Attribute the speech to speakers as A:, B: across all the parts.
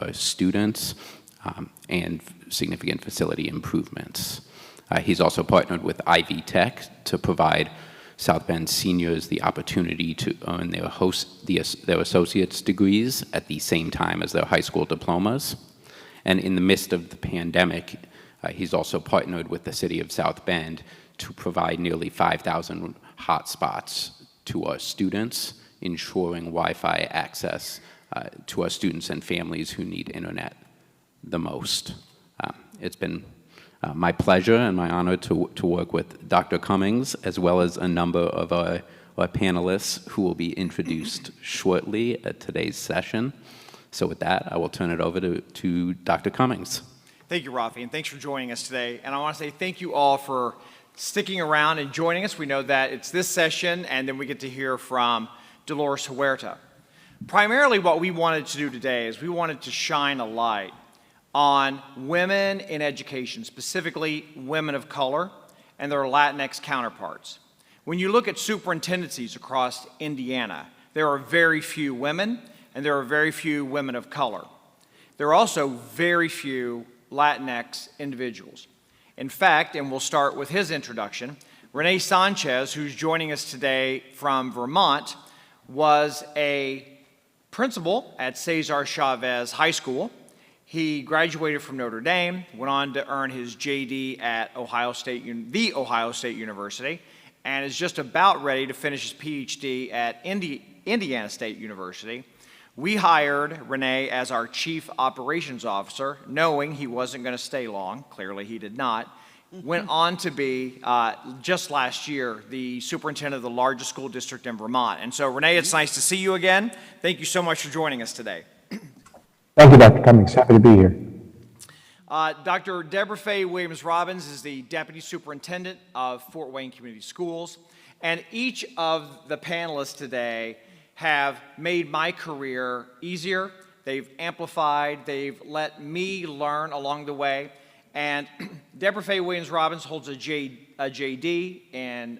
A: for students and significant facility improvements. He's also partnered with Ivy Tech to provide South Bend seniors the opportunity to earn their associate's degrees at the same time as their high school diplomas. And in the midst of the pandemic, he's also partnered with the city of South Bend to provide nearly 5,000 hotspots to our students, ensuring Wi-Fi access to our students and families who need internet the most. It's been my pleasure and my honor to work with Dr. Cummings, as well as a number of our panelists who will be introduced shortly at today's session. So with that, I will turn it over to Dr. Cummings.
B: Thank you, Rafi, and thanks for joining us today. And I want to say thank you all for sticking around and joining us. We know that it's this session, and then we get to hear from Dolores Huerta. Primarily what we wanted to do today is we wanted to shine a light on women in education, specifically women of color and their Latinx counterparts. When you look at superintendencies across Indiana, there are very few women and there are very few women of color. There are also very few Latinx individuals. In fact, and we'll start with his introduction, Rene Sanchez, who's joining us today from Vermont, was a principal at Cesar Chavez High School. He graduated from Notre Dame, went on to earn his J.D. at the Ohio State University, and is just about ready to finish his Ph.D. at Indiana State University. We hired Rene as our Chief Operations Officer, knowing he wasn't going to stay long. Clearly, he did not. Went on to be, just last year, the superintendent of the largest school district in Vermont. And so, Rene, it's nice to see you again. Thank you so much for joining us today.
C: Thank you, Dr. Cummings. Happy to be here.
B: Dr. Deborah Faye Williams-Robbins is the Deputy Superintendent of Fort Wayne Community Schools. And each of the panelists today have made my career easier. They've amplified. They've let me learn along the way. And Deborah Faye Williams-Robbins holds a J.D. in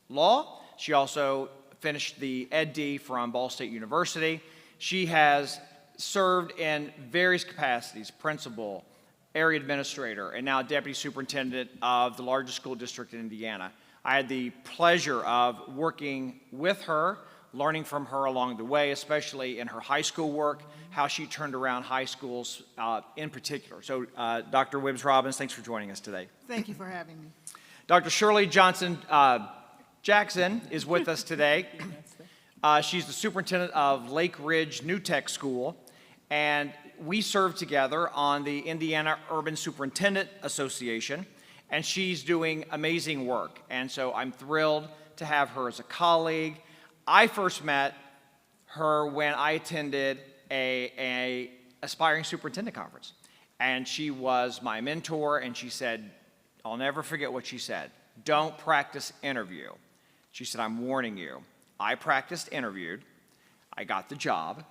B: law. She also finished the Ed.D. from Ball State University. She has served in various capacities, principal, area administrator, and now deputy superintendent of the largest school district in Indiana. I had the pleasure of working with her, learning from her along the way, especially in her high school work, how she turned around high schools in particular. So Dr. Williams-Robbins, thanks for joining us today.
D: Thank you for having me.
B: Dr. Shirley Johnson-Jackson is with us today. She's the superintendent of Lake Ridge New Tech School, and we serve together on the Indiana Urban Superintendent Association, and she's doing amazing work. And so I'm thrilled to have her as a colleague. I first met her when I attended a aspiring superintendent conference, and she was my mentor, and she said, I'll never forget what she said, don't practice interview. She said, I'm warning you. I practiced interviewed, I got the job,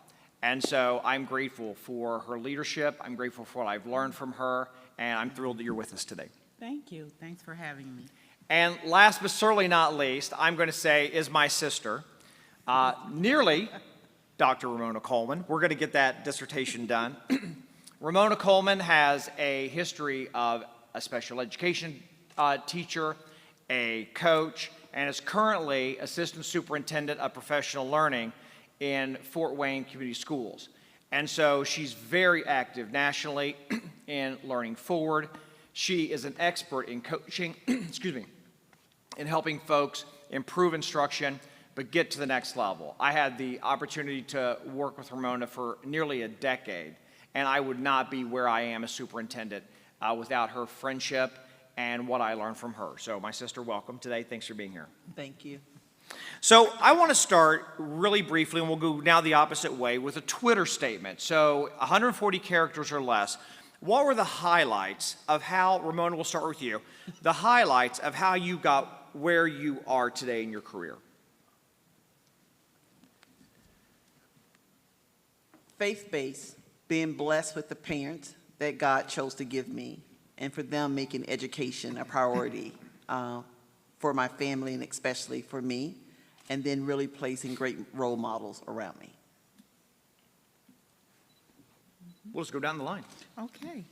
B: and so I'm grateful for her leadership, I'm grateful for what I've learned from her, and I'm thrilled that you're with us today.
D: Thank you. Thanks for having me.
B: And last but certainly not least, I'm going to say is my sister, nearly Dr. Ramona Coleman. We're going to get that dissertation done. Ramona Coleman has a history of a special education teacher, a coach, and is currently Assistant Superintendent of Professional Learning in Fort Wayne Community Schools. And so she's very active nationally in Learning Forward. She is an expert in coaching, excuse me, in helping folks improve instruction, but get to the next level. I had the opportunity to work with Ramona for nearly a decade, and I would not be where I am as superintendent without her friendship and what I learned from her. So my sister, welcome today. Thanks for being here.
D: Thank you.
B: So I want to start really briefly, and we'll go now the opposite way, with a Twitter statement. So 140 characters or less. What were the highlights of how, Ramona, we'll start with you, the highlights of how you got where you are today in your career?
E: Faith-based, being blessed with the parents that God chose to give me, and for them making education a priority for my family and especially for me, and then really placing great role models around me.
B: We'll just go down the line.
D: Okay.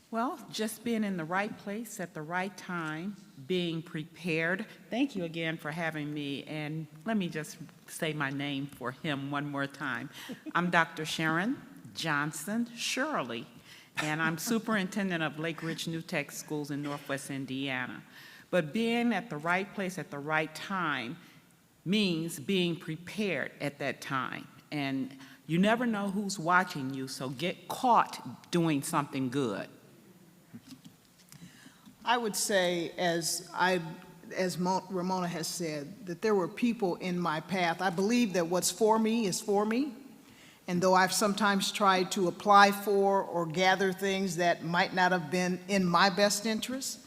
D: Well, just being in the right place at the right time, being prepared. Thank you again for having me. And let me just say my name for him one more time. I'm Dr. Sharon Johnson-Shirley, and I'm superintendent of Lake Ridge New Tech Schools in Northwest Indiana. But being at the right place at the right time means being prepared at that time. And you never know who's watching you, so get caught doing something good.
F: I would say, as Ramona has said, that there were people in my path. I believe that what's for me is for me. And though I've sometimes tried to apply for or gather things that might not have been in my best interest,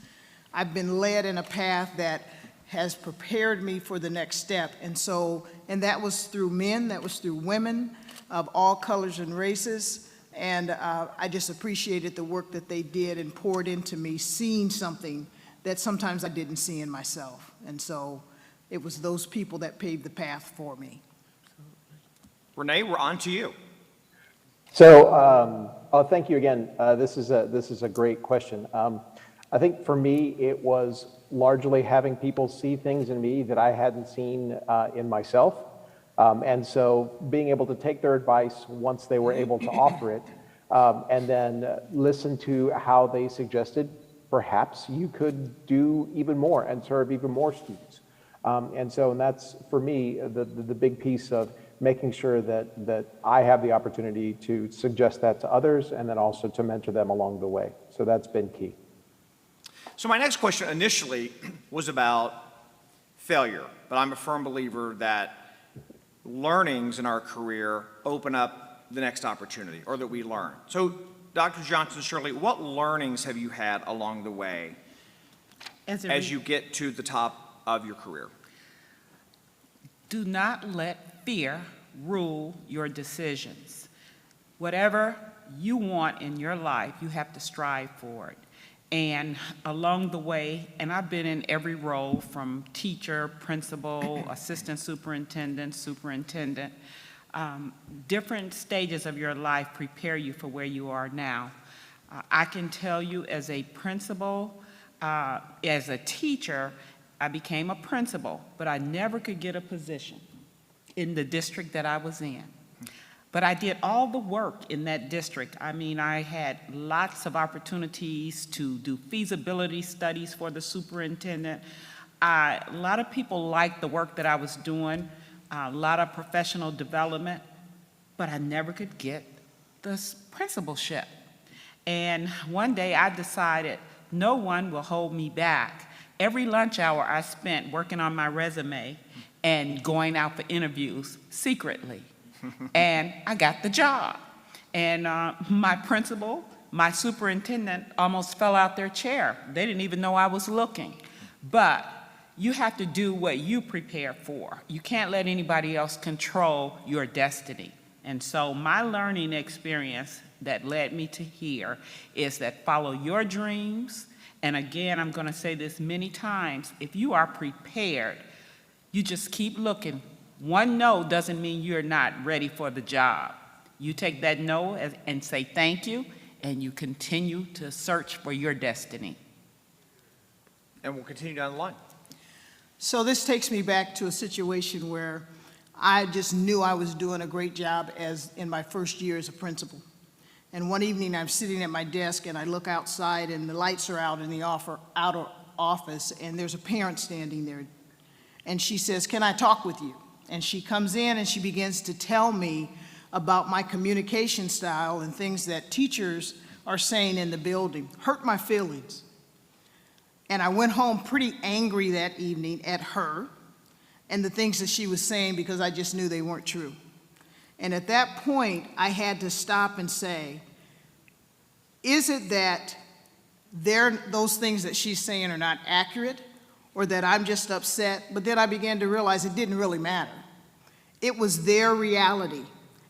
F: I've been led in a path that has prepared me for the next step. And that was through men, that was through women of all colors and races. And I just appreciated the work that they did and poured into me, seeing something that sometimes I didn't see in myself. And so it was those people that paved the path for me.
B: Rene, we're on to you.
C: So, thank you again. This is a great question. I think for me, it was largely having people see things in me that I hadn't seen in myself. And so being able to take their advice once they were able to offer it, and then listen to how they suggested perhaps you could do even more and serve even more students. And that's, for me, the big piece of making sure that I have the opportunity to suggest that to others and then also to mentor them along the way. So that's been key.
B: So my next question initially was about failure, but I'm a firm believer that learnings in our career open up the next opportunity, or that we learn. So, Dr. Johnson-Shirley, what learnings have you had along the way as you get to the top of your career?
D: Do not let fear rule your decisions. Whatever you want in your life, you have to strive for it. And along the way, and I've been in every role from teacher, principal, assistant superintendent, superintendent, different stages of your life prepare you for where you are now. I can tell you as a principal, as a teacher, I became a principal, but I never could get a position in the district that I was in. But I did all the work in that district. I mean, I had lots of opportunities to do feasibility studies for the superintendent. A lot of people liked the work that I was doing, a lot of professional development, but I never could get the principalship. And one day I decided no one will hold me back. Every lunch hour I spent working on my resume and going out for interviews secretly. And I got the job. And my principal, my superintendent almost fell out their chair. They didn't even know I was looking. But you have to do what you prepare for. You can't let anybody else control your destiny. And so my learning experience that led me to here is that follow your dreams. And again, I'm going to say this many times, if you are prepared, you just keep looking. One no doesn't mean you're not ready for the job. You take that no and say thank you, and you continue to search for your destiny.
B: And we'll continue down the line.
F: So this takes me back to a situation where I just knew I was doing a great job as in my first year as a principal. And one evening I'm sitting at my desk and I look outside and the lights are out in the outer office and there's a parent standing there. And she says, "Can I talk with you?" And she comes in and she begins to tell me about my communication style and things that teachers are saying in the building. Hurt my feelings. And I went home pretty angry that evening at her and the things that she was saying because I just knew they weren't true. And at that point, I had to stop and say, is it that those things that she's saying are not accurate, or that I'm just upset? But then I began to realize it didn't really matter. It was their reality.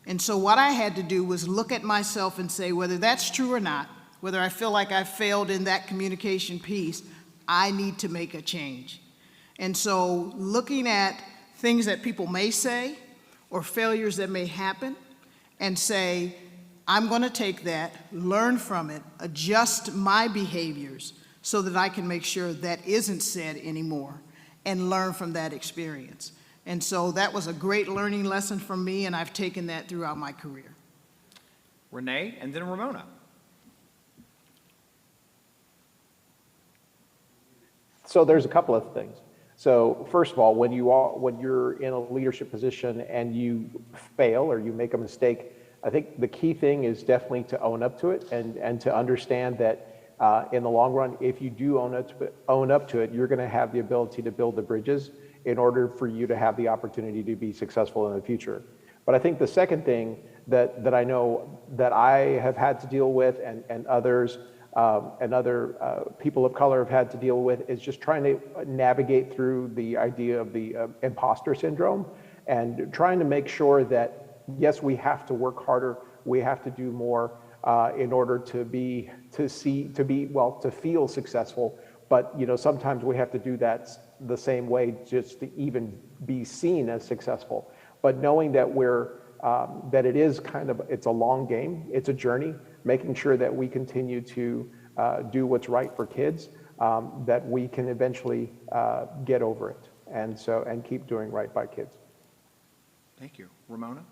F: And so what I had to do was look at myself and say, whether that's true or not, whether I feel like I failed in that communication piece, I need to make a change. And so looking at things that people may say or failures that may happen and say, I'm going to take that, learn from it, adjust my behaviors so that I can make sure that isn't said anymore and learn from that experience. And so that was a great learning lesson for me, and I've taken that throughout my career.
B: Rene, and then Ramona.
C: So there's a couple of things. So first of all, when you're in a leadership position and you fail or you make a mistake, I think the key thing is definitely to own up to it and to understand that in the long run, if you do own up to it, you're going to have the ability to build the bridges in order for you to have the opportunity to be successful in the future. But I think the second thing that I know that I have had to deal with and others and other people of color have had to deal with is just trying to navigate through the idea of the imposter syndrome and trying to make sure that, yes, we have to work harder, we have to do more in order to feel successful. But sometimes we have to do that the same way just to even be seen as successful. But knowing that that it's a long game, it's a journey, making sure that we continue to do what's right for kids, that we can eventually get over it, and keep doing right by kids.
B: Thank you. Ramona?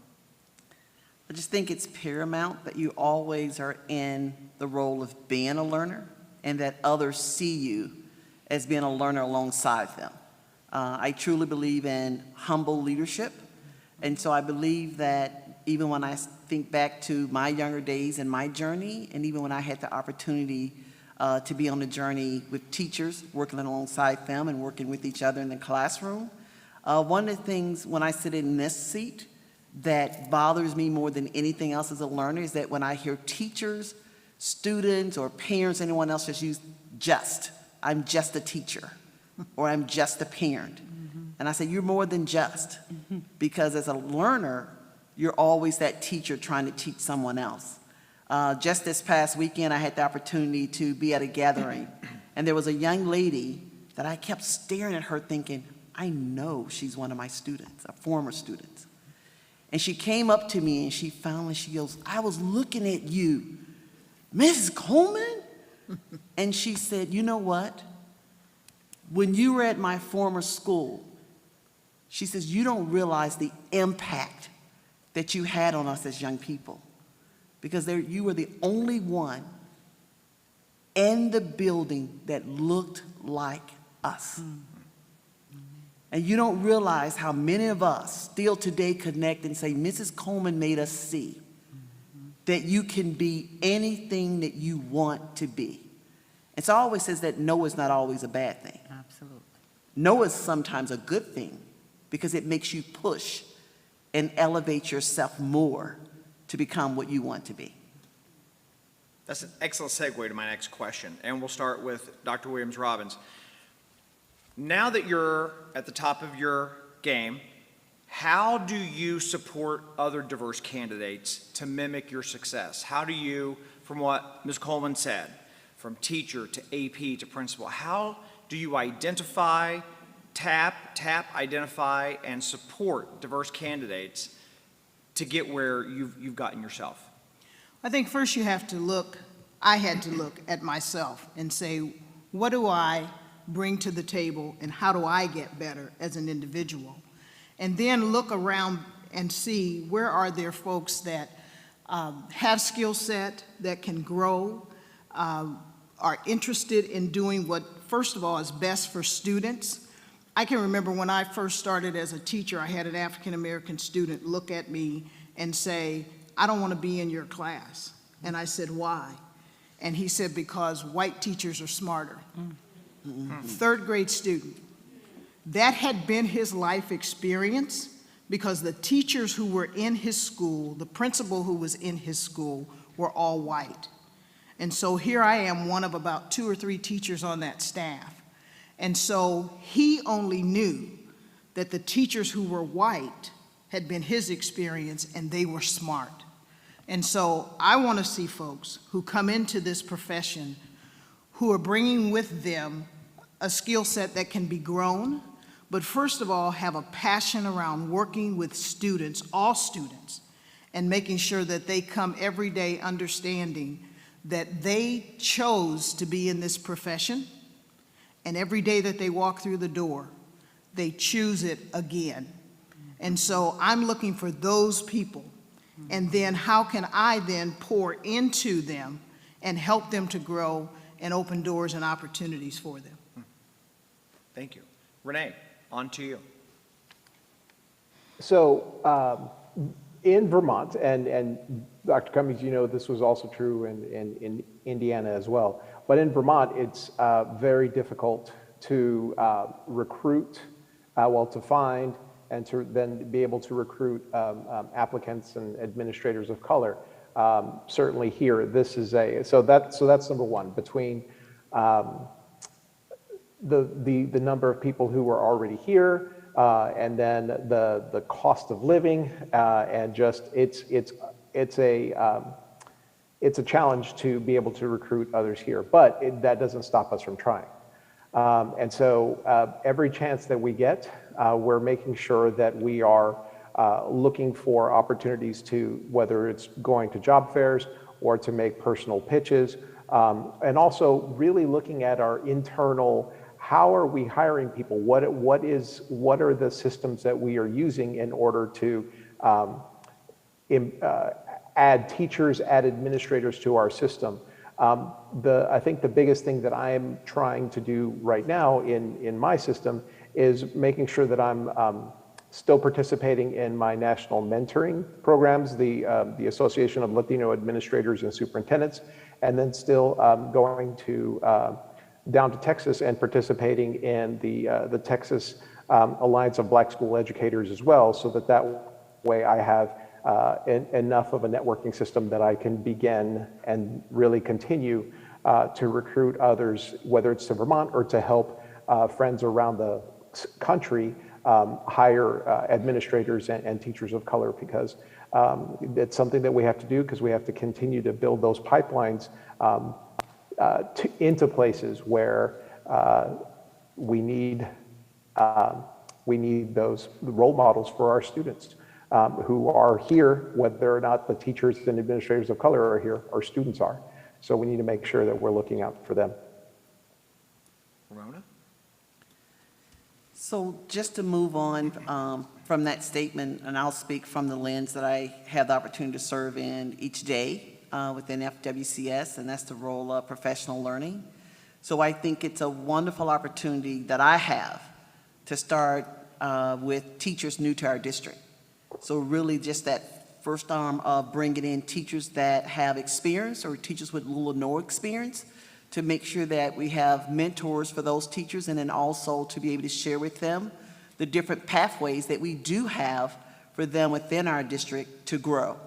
E: I just think it's paramount that you always are in the role of being a learner and that others see you as being a learner alongside them. I truly believe in humble leadership, and so I believe that even when I think back to my younger days and my journey, and even when I had the opportunity to be on the journey with teachers, working alongside them and working with each other in the classroom, one of the things when I sit in this seat that bothers me more than anything else as a learner is that when I hear teachers, students, or parents, anyone else just use I'm just a teacher, or I'm just a parent. And I say, you're more than just, because as a learner, you're always that teacher trying to teach someone else. Just this past weekend, I had the opportunity to be at a gathering, and there was a young lady that I kept staring at her thinking, I know she's one of my students, a former student. And she came up to me and she goes, I was looking at you, Mrs. Coleman? And she said, you know what? When you were at my former school, she says, you don't realize the impact that you had on us as young people. Because you were the only one in the building that looked like us. And you don't realize how many of us still today connect and say, Mrs. Coleman made us see that you can be anything that you want to be. And so I always says that no is not always a bad thing.
D: Absolutely.
E: No is sometimes a good thing because it makes you push and elevate yourself more to become what you want to be.
B: That's an excellent segue to my next question, and we'll start with Dr. Williams-Robbins. Now that you're at the top of your game, how do you support other diverse candidates to mimic your success? How do you, from what Ms. Coleman said, from teacher to AP to principal, how do you identify, identify, and support diverse candidates to get where you've gotten yourself?
F: I think first you have to look, I had to look at myself and say, what do I bring to the table and how do I get better as an individual? And then look around and see where are there folks that have skill set, that can grow, are interested in doing what, first of all, is best for students. I can remember when I first started as a teacher, I had an African-American student look at me and say, I don't want to be in your class. And I said, why? And he said, because white teachers are smarter. Third grade student. That had been his life experience because the teachers who were in his school, the principal who was in his school, were all white. And so here I am, one of about 2 or 3 teachers on that staff. And so he only knew that the teachers who were white had been his experience and they were smart. And so I want to see folks who come into this profession who are bringing with them a skill set that can be grown, but first of all, have a passion around working with students, all students, and making sure that they come every day understanding that they chose to be in this profession, and every day that they walk through the door, they choose it again. And so I'm looking for those people, and then how can I then pour into them and help them to grow and open doors and opportunities for them.
B: Thank you. Rene, on to you.
C: So in Vermont, and Dr. Cummings, you know this was also true in Indiana as well, but in Vermont it's very difficult to recruit, to find and to then be able to recruit applicants and administrators of color. Certainly here, this is so that's number one. Between the number of people who are already here, and then the cost of living, and just it's a challenge to be able to recruit others here. But that doesn't stop us from trying. And so every chance that we get, we're making sure that we are looking for opportunities to, whether it's going to job fairs or to make personal pitches, and also really looking at our internal, how are we hiring people? What are the systems that we are using in order to add teachers, add administrators to our system? I think the biggest thing that I am trying to do right now in my system is making sure that I'm still participating in my national mentoring programs, the Association of Latino Administrators and Superintendents, and then still going to down to Texas and participating in the Texas Alliance of Black School Educators as well, so that way I have enough of a networking system that I can begin and really continue to recruit others, whether it's to Vermont or to help friends around the country hire administrators and teachers of color, because it's something that we have to do, because we have to continue to build those pipelines into places where we need those role models for our students who are here, whether or not the teachers and administrators of color are here, our students are. So we need to make sure that we're looking out for them.
B: Ramona?
E: So just to move on from that statement, and I'll speak from the lens that I have the opportunity to serve in each day within FWCS, and that's the role of professional learning. So I think it's a wonderful opportunity that I have to start with teachers new to our district. So really just that first arm of bringing in teachers that have experience or teachers with little or no experience, to make sure that we have mentors for those teachers, and then also to be able to share with them the different pathways that we do have for them within our district to grow.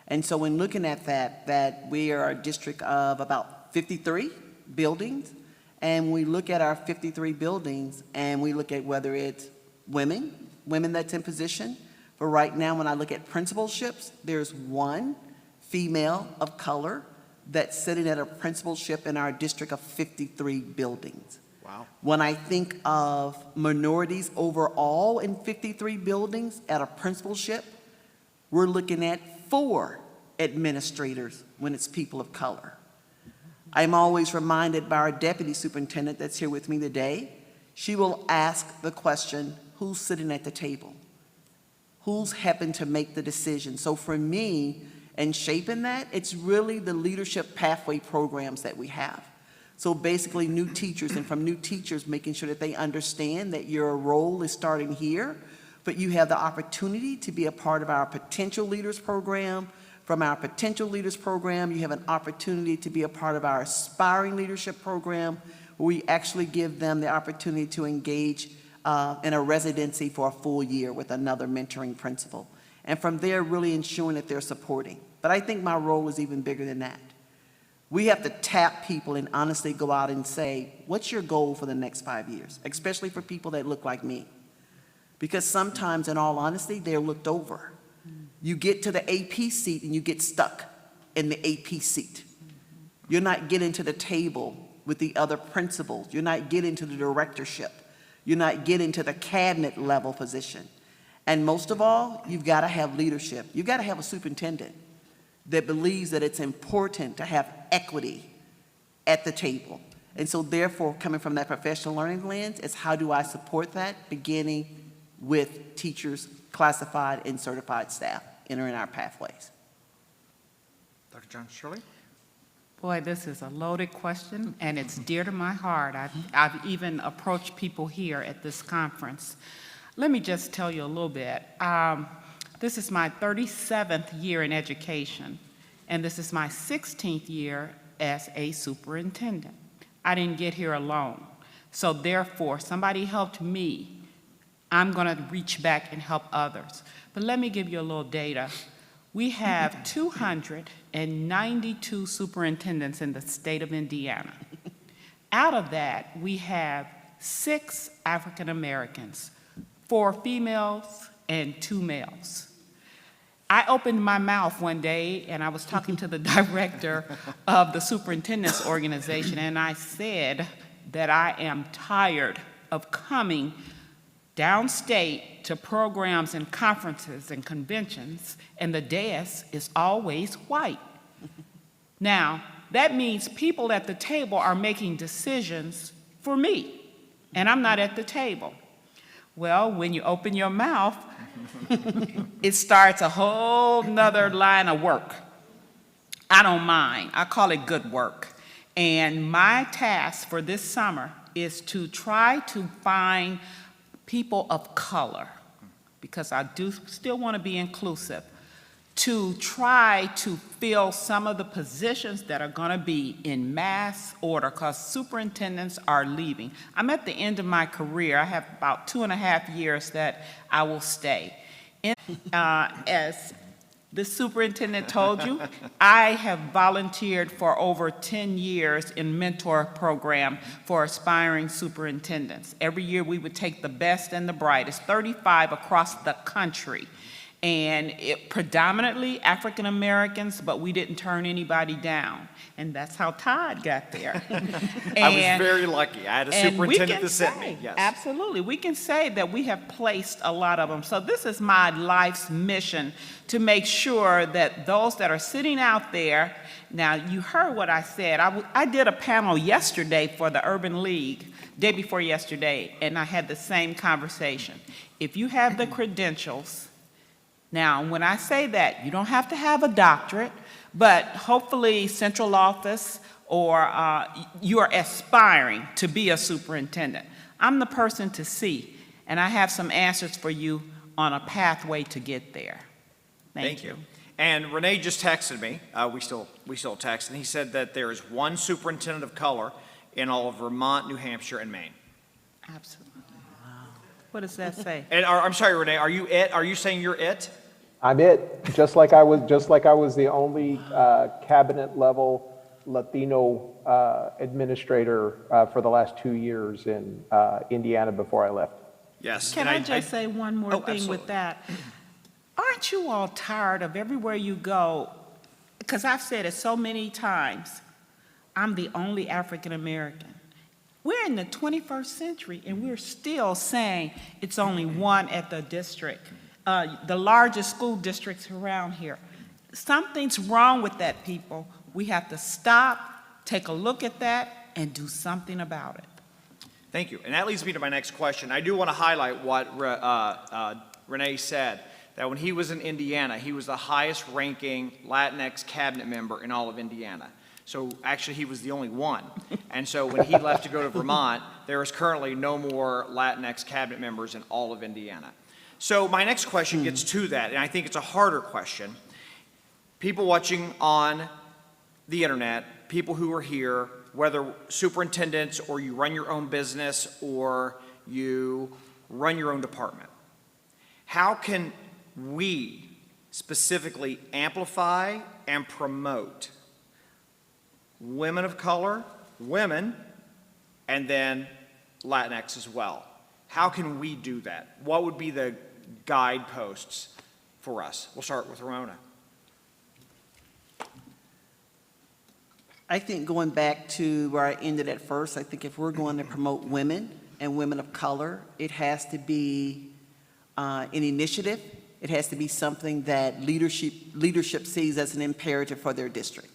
E: And so when looking at that we are a district of about 53 buildings, and we look at our 53 buildings and we look at whether it's women that's in position. But right now, when I look at principalships, there's one female of color that's sitting at a principalship in our district of 53 buildings.
B: Wow.
E: When I think of minorities overall in 53 buildings at a principalship, we're looking at 4 administrators when it's people of color. I'm always reminded by our deputy superintendent that's here with me today. She will ask the question, who's sitting at the table? Who's helping to make the decision? So for me, and shaping that, it's really the leadership pathway programs that we have. So basically new teachers, and from new teachers, making sure that they understand that your role is starting here, but you have the opportunity to be a part of our Potential Leaders program. From our Potential Leaders program, you have an opportunity to be a part of our Aspiring Leadership program, where we actually give them the opportunity to engage in a residency for a full year with another mentoring principal. And from there, really ensuring that they're supporting. But I think my role is even bigger than that. We have to tap people and honestly go out and say, what's your goal for the next 5 years? Especially for people that look like me. Because sometimes, in all honesty, they're looked over. You get to the AP seat and you get stuck in the AP seat. You're not getting to the table with the other principals. You're not getting to the directorship. You're not getting to the cabinet level position. And most of all, you've got to have leadership. You've got to have a superintendent that believes that it's important to have equity at the table. And so therefore, coming from that professional learning lens, is how do I support that, beginning with teachers, classified and certified staff entering our pathways.
B: Dr. Johnson-Shirley?
D: Boy, this is a loaded question, and it's dear to my heart. I've even approached people here at this conference. Let me just tell you a little bit. This is my 37th year in education, and this is my 16th year as a superintendent. I didn't get here alone. So therefore, somebody helped me. I'm going to reach back and help others. But let me give you a little data. We have 292 superintendents in the state of Indiana. Out of that, we have 6 African Americans, 4 females and 2 males. I opened my mouth one day and I was talking to the director of the superintendent's organization, and I said that I am tired of coming downstate to programs and conferences and conventions, and the dais is always white. Now, that means people at the table are making decisions for me, and I'm not at the table. Well, when you open your mouth, it starts a whole nother line of work. I don't mind. I call it good work. And my task for this summer is to try to find people of color, because I do still want to be inclusive, to try to fill some of the positions that are going to be in mass order, because superintendents are leaving. I'm at the end of my career. I have about 2.5 years that I will stay. As the superintendent told you, I have volunteered for over 10 years in mentor program for aspiring superintendents. Every year we would take the best and the brightest, 35 across the country. And it predominantly African Americans, but we didn't turn anybody down. And that's how Todd got there.
B: I was very lucky. I had a superintendent that sent me. Yes.
D: Absolutely. We can say that we have placed a lot of them. So this is my life's mission, to make sure that those that are sitting out there, now you heard what I said. I did a panel yesterday for the Urban League, day before yesterday, and I had the same conversation. If you have the credentials, now, when I say that, you don't have to have a doctorate, but hopefully central office, or you are aspiring to be a superintendent. I'm the person to see, and I have some answers for you on a pathway to get there. Thank you.
B: And Rene just texted me. We still text, and he said that there is one superintendent of color in all of Vermont, New Hampshire, and Maine.
D: Absolutely. What does that say?
B: And I'm sorry, Rene. Are you it? Are you saying you're it?
C: I'm it. Just like I was the only cabinet level Latino administrator for the last 2 years in Indiana before I left.
B: Yes.
D: Can I just say one more thing
B: absolutely.
D: with that? Aren't you all tired of everywhere you go? Because I've said it so many times, I'm the only African American. We're in the 21st century, and we're still saying it's only one at the district, the largest school districts around here. Something's wrong with that, people. We have to stop, take a look at that, and do something about it.
B: Thank you. And that leads me to my next question. I do want to highlight what Rene said, that when he was in Indiana, he was the highest ranking Latinx cabinet member in all of Indiana. So actually, he was the only one. And so when he left to go to Vermont, there is currently no more Latinx cabinet members in all of Indiana. So my next question gets to that, and I think it's a harder question. People watching on the internet, people who are here, whether superintendents or you run your own business or you run your own department, how can we specifically amplify and promote women of color, women, and then Latinx as well? How can we do that? What would be the guideposts for us? We'll start with Ramona.
E: I think going back to where I ended at first, I think if we're going to promote women and women of color, it has to be an initiative. It has to be something that leadership sees as an imperative for their district.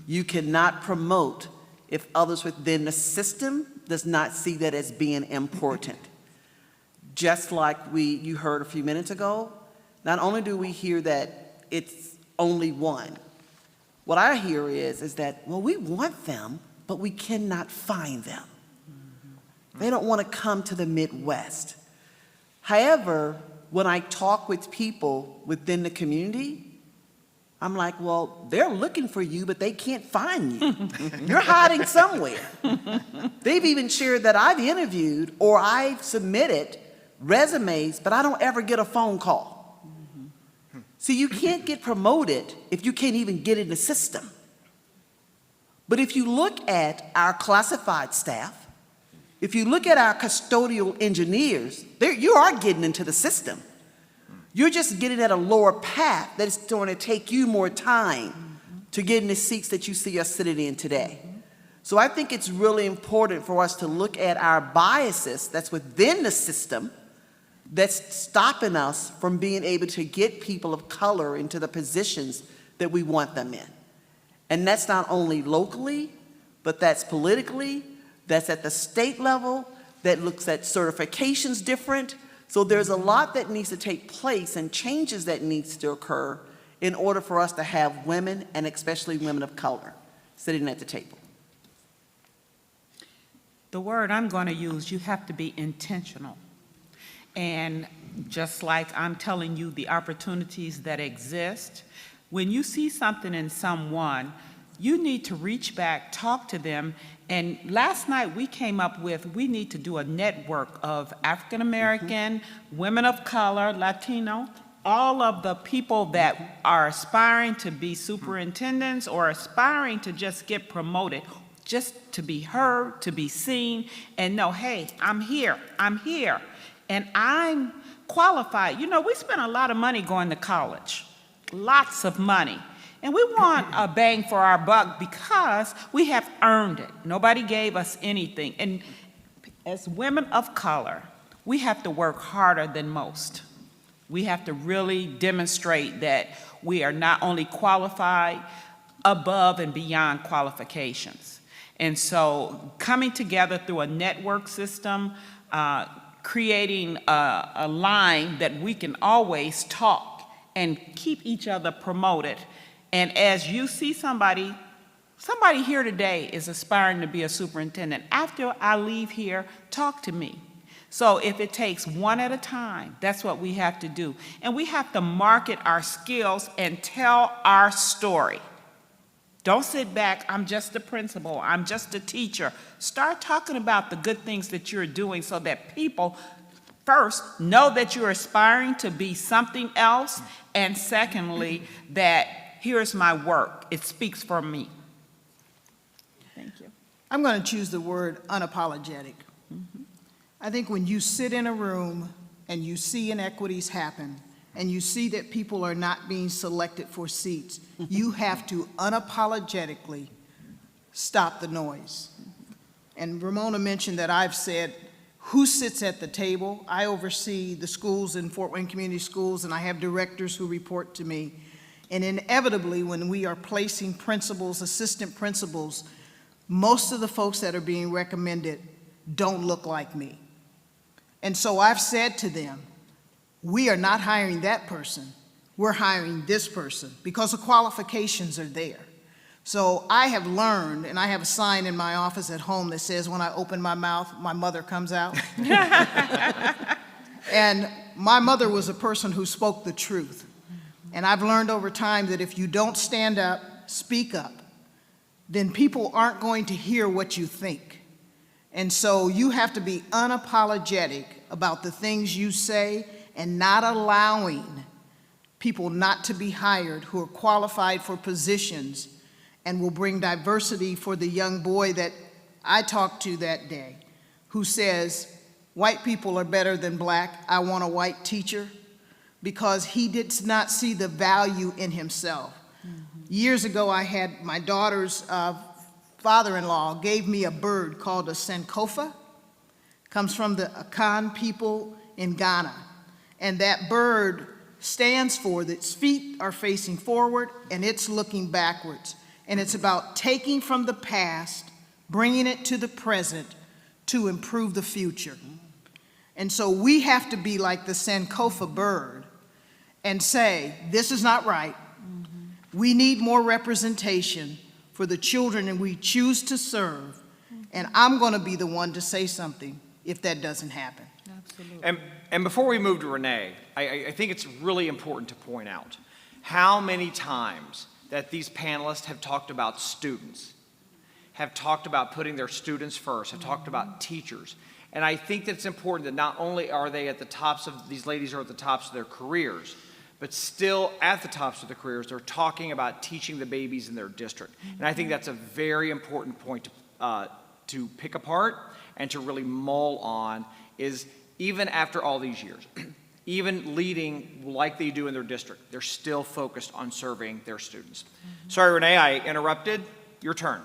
E: You cannot promote if others within the system does not see that as being important. Just like you heard a few minutes ago, not only do we hear that it's only one, what I hear is that, well, we want them, but we cannot find them. They don't want to come to the Midwest. However, when I talk with people within the community, I'm like, well, they're looking for you, but they can't find you. You're hiding somewhere. They've even shared that I've interviewed or I've submitted resumes, but I don't ever get a phone call. See, you can't get promoted if you can't even get in the system. But if you look at our classified staff, if you look at our custodial engineers, you are getting into the system. You're just getting at a lower path that is going to take you more time to get in the seats that you see us sitting in today. So I think it's really important for us to look at our biases that's within the system that's stopping us from being able to get people of color into the positions that we want them in. And that's not only locally, but that's politically, that's at the state level, that looks at certifications different. So there's a lot that needs to take place and changes that needs to occur in order for us to have women, and especially women of color, sitting at the table.
D: The word I'm going to use, you have to be intentional. And just like I'm telling you the opportunities that exist, when you see something in someone, you need to reach back, talk to them. And last night we came up with, we need to do a network of African American, women of color, Latino, all of the people that are aspiring to be superintendents or aspiring to just get promoted, just to be heard, to be seen, and know, hey, I'm here, and I'm qualified. You know, we spend a lot of money going to college, lots of money. And we want a bang for our buck because we have earned it. Nobody gave us anything. And as women of color, we have to work harder than most. We have to really demonstrate that we are not only qualified, above and beyond qualifications. And so coming together through a network system, creating a line that we can always talk and keep each other promoted. And as you see somebody here today is aspiring to be a superintendent, after I leave here, talk to me. So if it takes one at a time, that's what we have to do. And we have to market our skills and tell our story. Don't sit back, I'm just a principal, I'm just a teacher. Start talking about the good things that you're doing so that people, first, know that you're aspiring to be something else, and secondly, that here's my work, it speaks for me. Thank you.
F: I'm going to choose the word unapologetic. I think when you sit in a room and you see inequities happen, and you see that people are not being selected for seats, you have to unapologetically stop the noise. And Ramona mentioned that I've said, who sits at the table? I oversee the schools in Fort Wayne Community Schools, and I have directors who report to me. And inevitably, when we are placing principals, assistant principals, most of the folks that are being recommended don't look like me. And so I've said to them, we are not hiring that person, we're hiring this person because the qualifications are there. So I have learned, and I have a sign in my office at home that says, when I open my mouth, my mother comes out. And my mother was a person who spoke the truth. And I've learned over time that if you don't stand up, speak up, then people aren't going to hear what you think. And so you have to be unapologetic about the things you say and not allowing people not to be hired who are qualified for positions and will bring diversity for the young boy that I talked to that day who says, white people are better than black, I want a white teacher, because he did not see the value in himself. Years ago, I had my daughter's father-in-law gave me a bird called a sankofa. Comes from the Akan people in Ghana. And that bird stands for, its feet are facing forward and it's looking backwards. And it's about taking from the past, bringing it to the present to improve the future. And so we have to be like the Sankofa bird and say, this is not right. We need more representation for the children and we choose to serve. And I'm going to be the one to say something if that doesn't happen.
D: Absolutely.
B: And before we move to Rene, I think it's really important to point out how many times that these panelists have talked about students, have talked about putting their students first, have talked about teachers. And I think that it's important that not only are they at the tops of, these ladies are at the tops of their careers, but still at the tops of their careers, they're talking about teaching the babies in their district. And I think that's a very important point to pick apart and to really mull on, is even after all these years, even leading like they do in their district, they're still focused on serving their students. Sorry, Rene, I interrupted. Your turn.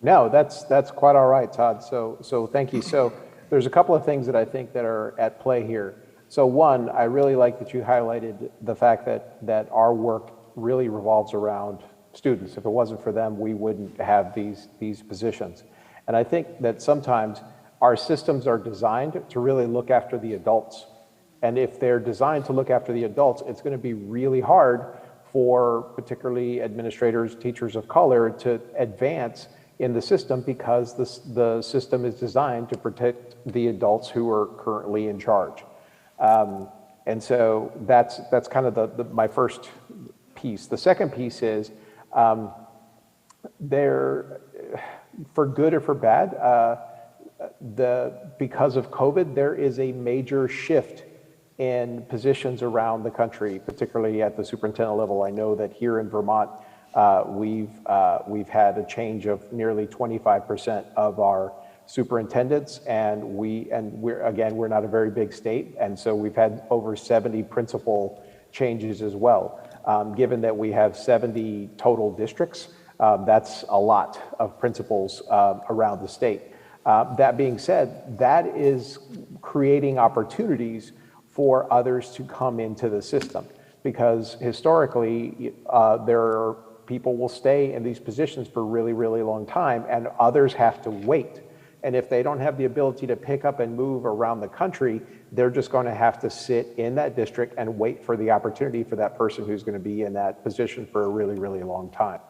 C: No, that's quite all right, Todd. So thank you. So there's a couple of things that I think that are at play here. So one, I really like that you highlighted the fact that our work really revolves around students. If it wasn't for them, we wouldn't have these positions. And I think that sometimes our systems are designed to really look after the adults. And if they're designed to look after the adults, it's going to be really hard for particularly administrators, teachers of color to advance in the system because the system is designed to protect the adults who are currently in charge. And so that's kind of my first piece. The second piece is for good or for bad, because of COVID, there is a major shift in positions around the country, particularly at the superintendent level. I know that here in Vermont, we've had a change of nearly 25% of our superintendents, and we're not a very big state, and so we've had over 70 principal changes as well. Given that we have 70 total districts, that's a lot of principals around the state. That being said, that is creating opportunities for others to come into the system, because historically people will stay in these positions for a really, really long time, and others have to wait. And if they don't have the ability to pick up and move around the country, they're just going to have to sit in that district and wait for the opportunity for that person who's going to be in that position for a really, really long time.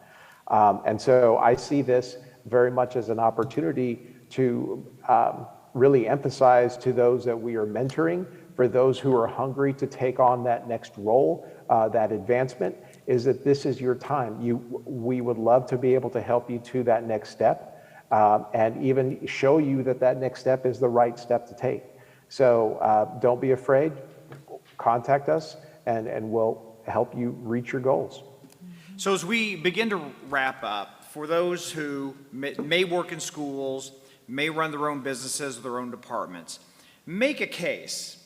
C: And so I see this very much as an opportunity to really emphasize to those that we are mentoring, for those who are hungry to take on that next role, that advancement, is that this is your time. We would love to be able to help you to that next step, and even show you that next step is the right step to take. So don't be afraid, contact us, and we'll help you reach your goals.
B: So as we begin to wrap up, for those who may work in schools, may run their own businesses or their own departments, make a case.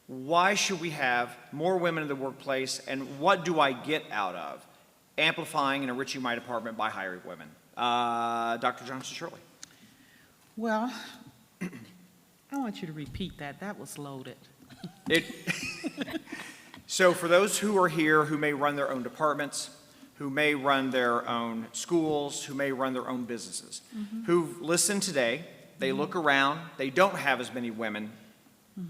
B: Why should we have more women in the workplace, and what do I get out of amplifying and enriching my department by hiring women? Dr. Johnson-Shirley.
D: Well, I want you to repeat that. That was loaded.
B: So for those who are here who may run their own departments, who may run their own schools, who may run their own businesses, who've listened today, they look around, they don't have as many women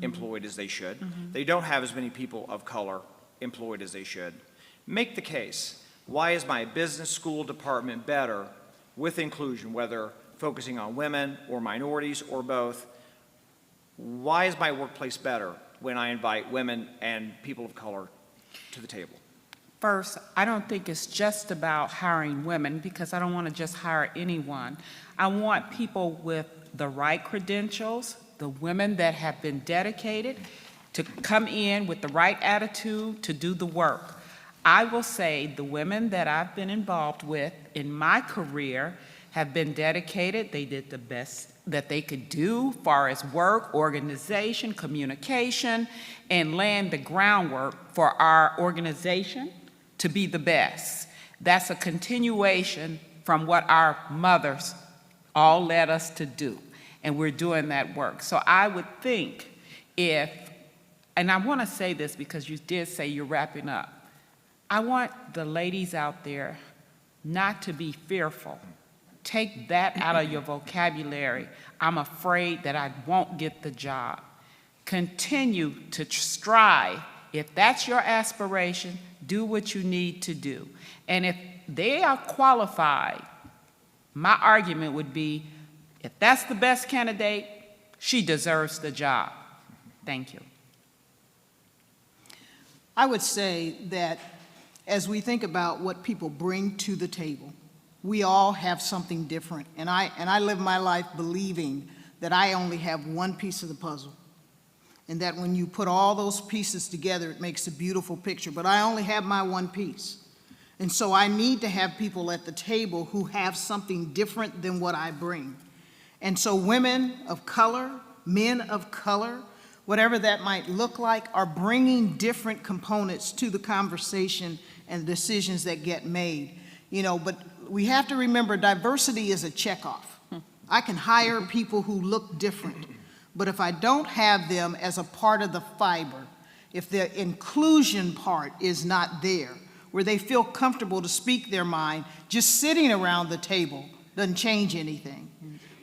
B: employed as they should. They don't have as many people of color employed as they should. Make the case. Why is my business school department better with inclusion, whether focusing on women or minorities or both? Why is my workplace better when I invite women and people of color to the table?
D: First, I don't think it's just about hiring women, because I don't want to just hire anyone. I want people with the right credentials, the women that have been dedicated, to come in with the right attitude to do the work. I will say the women that I've been involved with in my career have been dedicated. They did the best that they could do as far as work, organization, communication, and laying the groundwork for our organization to be the best. That's a continuation from what our mothers all led us to do, and we're doing that work. So I would think if and I want to say this because you did say you're wrapping up. I want the ladies out there not to be fearful. Take that out of your vocabulary. I'm afraid that I won't get the job. Continue to strive. If that's your aspiration, do what you need to do. And if they are qualified, my argument would be, if that's the best candidate, she deserves the job. Thank you.
F: I would say that as we think about what people bring to the table, we all have something different. And I live my life believing that I only have one piece of the puzzle. And that when you put all those pieces together, it makes a beautiful picture. But I only have my one piece. And so I need to have people at the table who have something different than what I bring. And so women of color, men of color, whatever that might look like, are bringing different components to the conversation and decisions that get made. You know, but we have to remember diversity is a checkoff. I can hire people who look different, but if I don't have them as a part of the fiber, if the inclusion part is not there, where they feel comfortable to speak their mind, just sitting around the table doesn't change anything.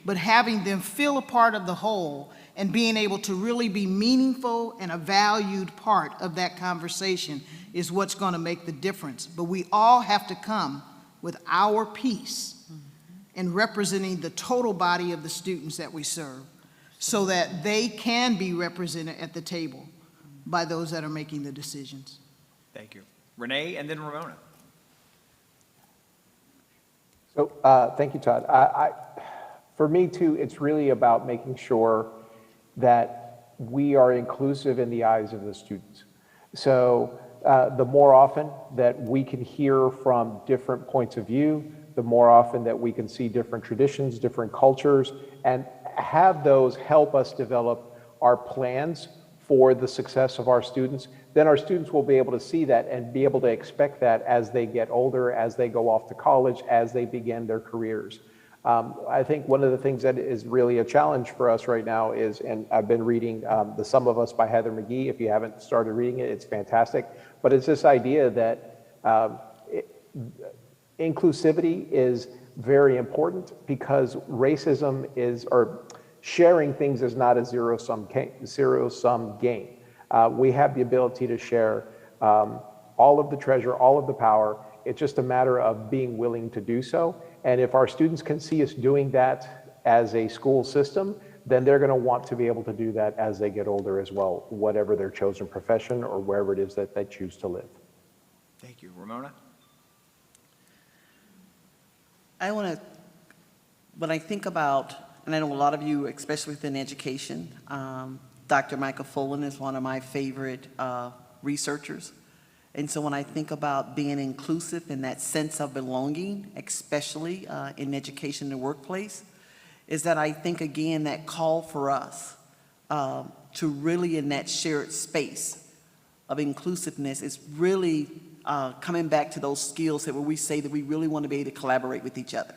F: But having them feel a part of the whole and being able to really be meaningful and a valued part of that conversation is what's going to make the difference. But we all have to come with our piece in representing the total body of the students that we serve so that they can be represented at the table by those that are making the decisions.
B: Thank you. Rene and then Ramona.
C: So thank you, Todd. For me too, it's really about making sure that we are inclusive in the eyes of the students. So the more often that we can hear from different points of view, the more often that we can see different traditions, different cultures, and have those help us develop our plans for the success of our students, then our students will be able to see that and be able to expect that as they get older, as they go off to college, as they begin their careers. I think one of the things that is really a challenge for us right now is, and I've been reading The Sum of Us by Heather McGhee. If you haven't started reading it, it's fantastic. But it's this idea that inclusivity is very important because racism is, or sharing things is not a zero-sum game. We have the ability to share all of the treasure, all of the power. It's just a matter of being willing to do so. And if our students can see us doing that as a school system, then they're going to want to be able to do that as they get older as well, whatever their chosen profession or wherever it is that they choose to live.
B: Thank you. Ramona?
E: When I think about, and I know a lot of you, especially within education, Dr. Michael Coleman is one of my favorite researchers. And so when I think about being inclusive in that sense of belonging, especially in education and the workplace, is that I think, again, that call for us to really in that shared space of inclusiveness is really coming back to those skills that where we say that we really want to be able to collaborate with each other.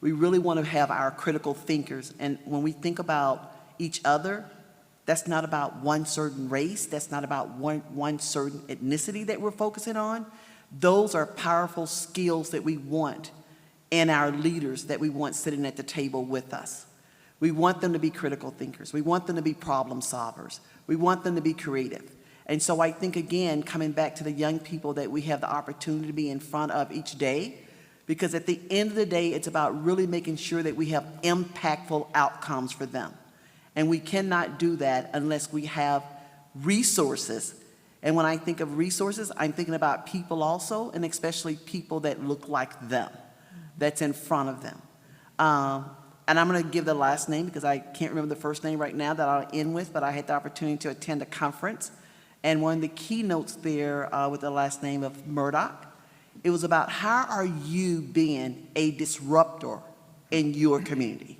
E: We really want to have our critical thinkers. And when we think about each other, that's not about one certain race. That's not about one certain ethnicity that we're focusing on. Those are powerful skills that we want in our leaders, that we want sitting at the table with us. We want them to be critical thinkers. We want them to be problem solvers. We want them to be creative. And so I think, again, coming back to the young people that we have the opportunity to be in front of each day, because at the end of the day, it's about really making sure that we have impactful outcomes for them. And we cannot do that unless we have resources. And when I think of resources, I'm thinking about people also, and especially people that look like them, that's in front of them. And I'm going to give the last name because I can't remember the first name right now that I'll end with, but I had the opportunity to attend a conference. And one of the keynotes there with the last name of Murdoch, it was about how are you being a disruptor in your community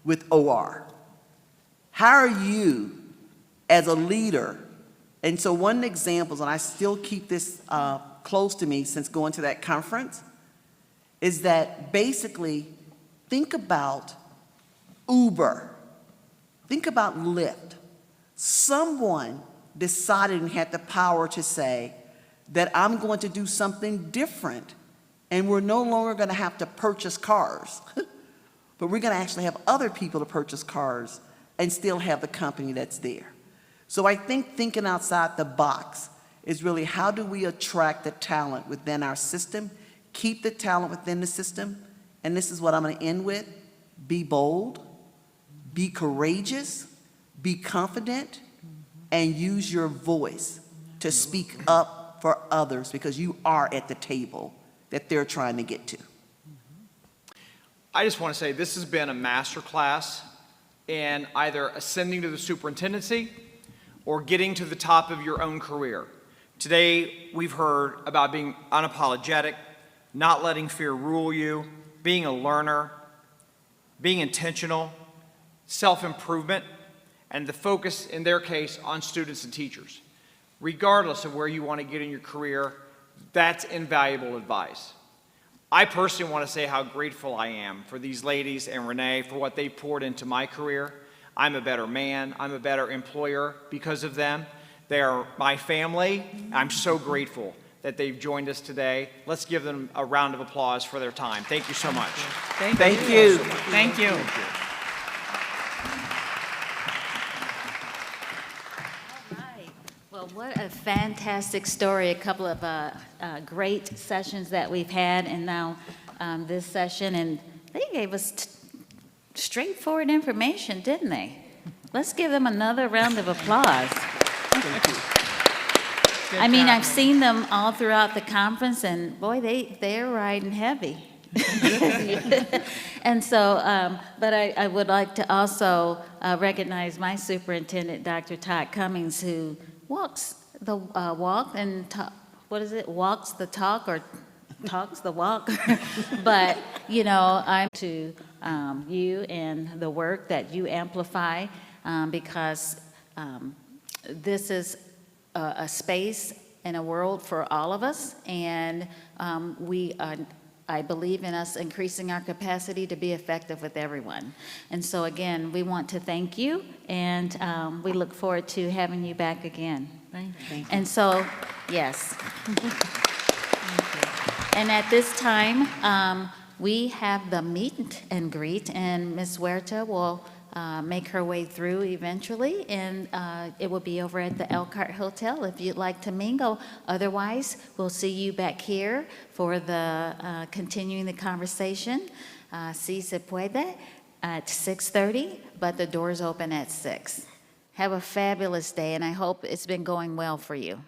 E: with OR? How are you as a leader? And so one of the examples, and I still keep this close to me since going to that conference, is that basically think about Uber, think about Lyft, someone decided and had the power to say that I'm going to do something different, and we're no longer going to have to purchase cars, but we're going to actually have other people to purchase cars and still have the company that's there. So I think thinking outside the box is really how do we attract the talent within our system, keep the talent within the system, and this is what I'm going to end with: be bold, be courageous, be confident, and use your voice to speak up for others, because you are at the table that they're trying to get to.
B: I just want to say this has been a masterclass in either ascending to the superintendency or getting to the top of your own career. Today, we've heard about being unapologetic, not letting fear rule you, being a learner, being intentional, self-improvement, and the focus, in their case, on students and teachers. Regardless of where you want to get in your career, that's invaluable advice. I personally want to say how grateful I am for these ladies and Rene for what they poured into my career. I'm a better man, I'm a better employer because of them. They are my family. I'm so grateful that they've joined us today. Let's give them a round of applause for their time. Thank you so much.
E: Thank you.
D: Thank you.
G: Well, what a fantastic story. A couple of great sessions that we've had, and now this session. And they gave us straightforward information, didn't they? Let's give them another round of applause. I mean, I've seen them all throughout the conference, and boy, they're riding heavy. And so, but I would like to also recognize my superintendent, Dr. Todd Cummings, who walks the walk and walks the talk or talks the walk. But, you know, I'm to you and the work that you amplify, because this is a space and a world for all of us, and I believe in us increasing our capacity to be effective with everyone. And so again, we want to thank you, and we look forward to having you back again.
E: Thank you.
G: And so, yes. And at this time, we have the meet and greet, and Ms. Huerta will make her way through eventually, and it will be over at the Elkhart Hotel if you'd like to mingle. Otherwise, we'll see you back here for the continuing the conversation. Si se puede at 6:30, but the doors open at 6. Have a fabulous day, and I hope it's been going well for you.